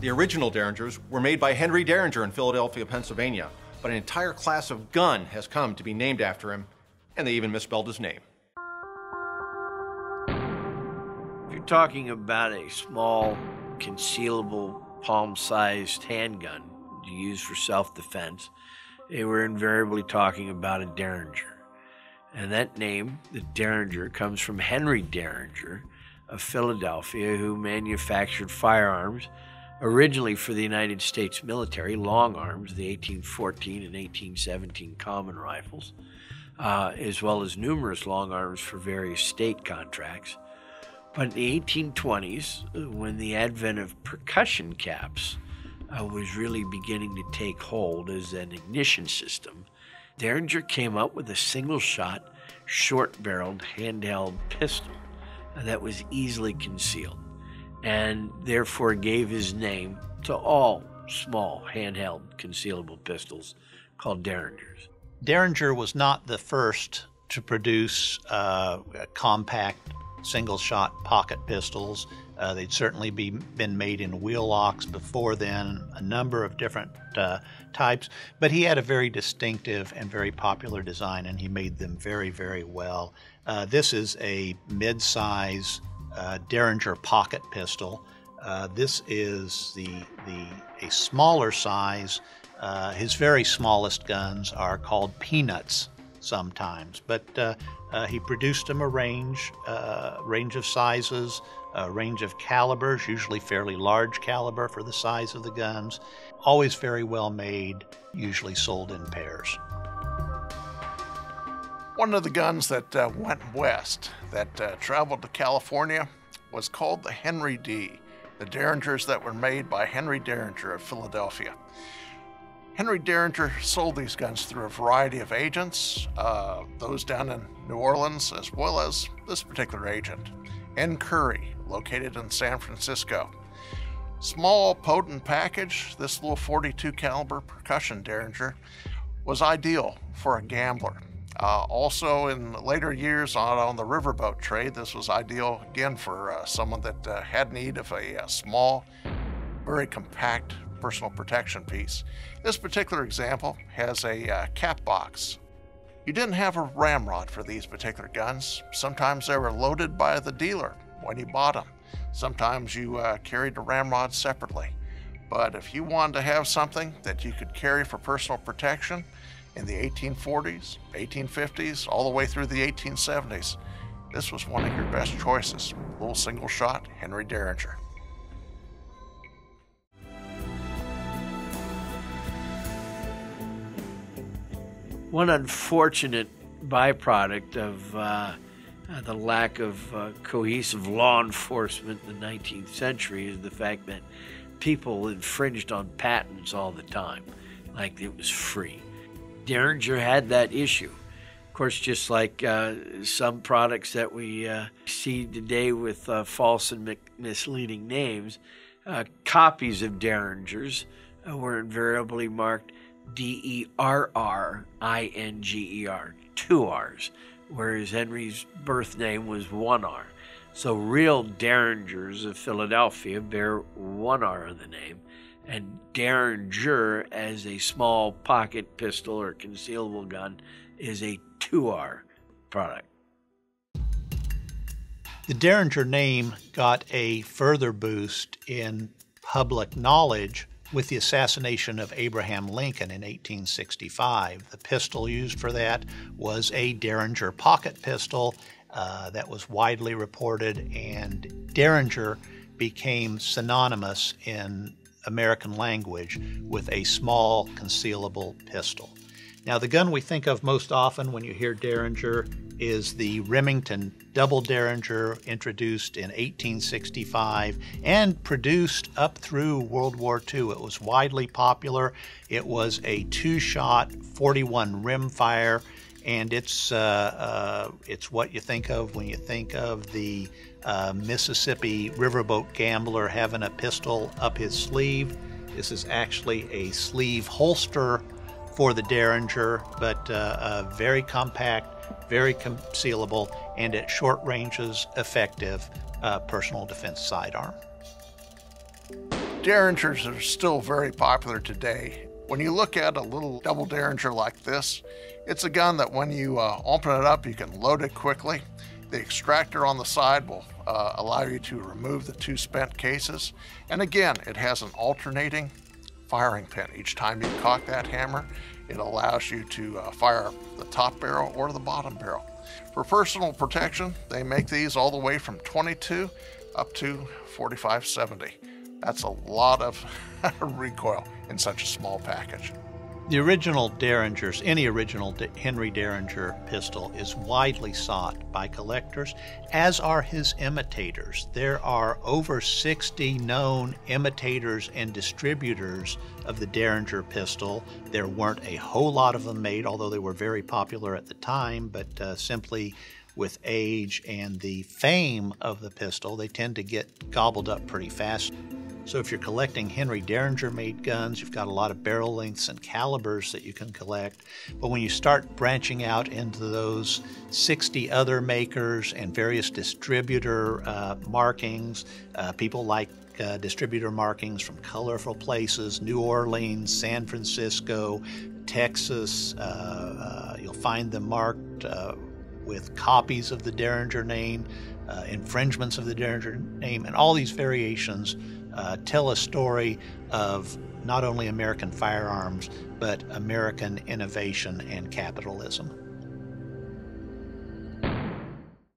The original Derringers were made by Henry Deringer in Philadelphia, Pennsylvania, but an entire class of gun has come to be named after him, and they even misspelled his name. If you're talking about a small, concealable, palm-sized handgun to use for self-defense, they were invariably talking about a Derringer. And that name, the Derringer, comes from Henry Deringer of Philadelphia, who manufactured firearms originally for the United States military, long arms, the 1814 and 1817 common rifles, as well as numerous long arms for various state contracts. But in the 1820s, when the advent of percussion caps was really beginning to take hold as an ignition system, Derringer came up with a single-shot, short-barreled handheld pistol that was easily concealed, and therefore gave his name to all small handheld concealable pistols called Derringers. Derringer was not the first to produce compact single-shot pocket pistols. They'd certainly been made in wheel locks before then, a number of different types, but he had a very distinctive and very popular design, and he made them very, very well. This is a mid-size Derringer pocket pistol. This is a smaller size. His very smallest guns are called peanuts sometimes, but he produced them a range of sizes, a range of calibers, usually fairly large caliber for the size of the guns, always very well made, usually sold in pairs. One of the guns that went west, that traveled to California, was called the Henry D, the Derringers that were made by Henry Deringer of Philadelphia. Henry Deringer sold these guns through a variety of agents, those down in New Orleans, as well as this particular agent, N. Curry, located in San Francisco. Small, potent package, this little .42 caliber percussion Derringer was ideal for a gambler. Also, in later years on the riverboat trade, this was ideal again for someone that had need of a small, very compact personal protection piece. This particular example has a cap box. You didn't have a ramrod for these particular guns. Sometimes they were loaded by the dealer when you bought them. Sometimes you carried the ramrod separately. But if you wanted to have something that you could carry for personal protection in the 1840s, 1850s, all the way through the 1870s, this was one of your best choices. Little single shot Henry Deringer. One unfortunate byproduct of the lack of cohesive law enforcement in the 19th century is the fact that people infringed on patents all the time, like it was free. Derringer had that issue. Of course, just like some products that we see today with false and misleading names, copies of Derringers were invariably marked Derringer, 2 R's, whereas Henry's birth name was 1 R. So real Derringers of Philadelphia bear 1 R in the name, and Derringer as a small pocket pistol or concealable gun is a 2 R product. The Derringer name got a further boost in public knowledge with the assassination of Abraham Lincoln in 1865. The pistol used for that was a Derringer pocket pistol that was widely reported, and Derringer became synonymous in American language with a small concealable pistol. Now, the gun we think of most often when you hear Derringer is the Remington double Derringer, introduced in 1865 and produced up through World War II. It was widely popular. It was a 2-shot 41 rimfire, and it's what you think of when you think of the Mississippi riverboat gambler having a pistol up his sleeve. This is actually a sleeve holster for the Derringer, but very compact, very concealable, and at short ranges effective personal defense sidearm. Derringers are still very popular today. When you look at a little double Derringer like this, it's a gun that when you open it up, you can load it quickly. The extractor on the side will allow you to remove the two spent cases. And again, it has an alternating firing pin. Each time you cock that hammer, it allows you to fire the top barrel or the bottom barrel. For personal protection, they make these all the way from 22 up to 45-70. That's a lot of recoil in such a small package. The original Derringers, any original Henry Deringer pistol, is widely sought by collectors, as are his imitators. There are over 60 known imitators and distributors of the Derringer pistol. There weren't a whole lot of them made, although they were very popular at the time, but simply with age and the fame of the pistol, they tend to get gobbled up pretty fast. So if you're collecting Henry Deringer-made guns, you've got a lot of barrel lengths and calibers that you can collect. But when you start branching out into those 60 other makers and various distributor markings, people like distributor markings from colorful places, New Orleans, San Francisco, Texas, you'll find them marked with copies of the Derringer name, infringements of the Derringer name, and all these variations tell a story of not only American firearms, but American innovation and capitalism.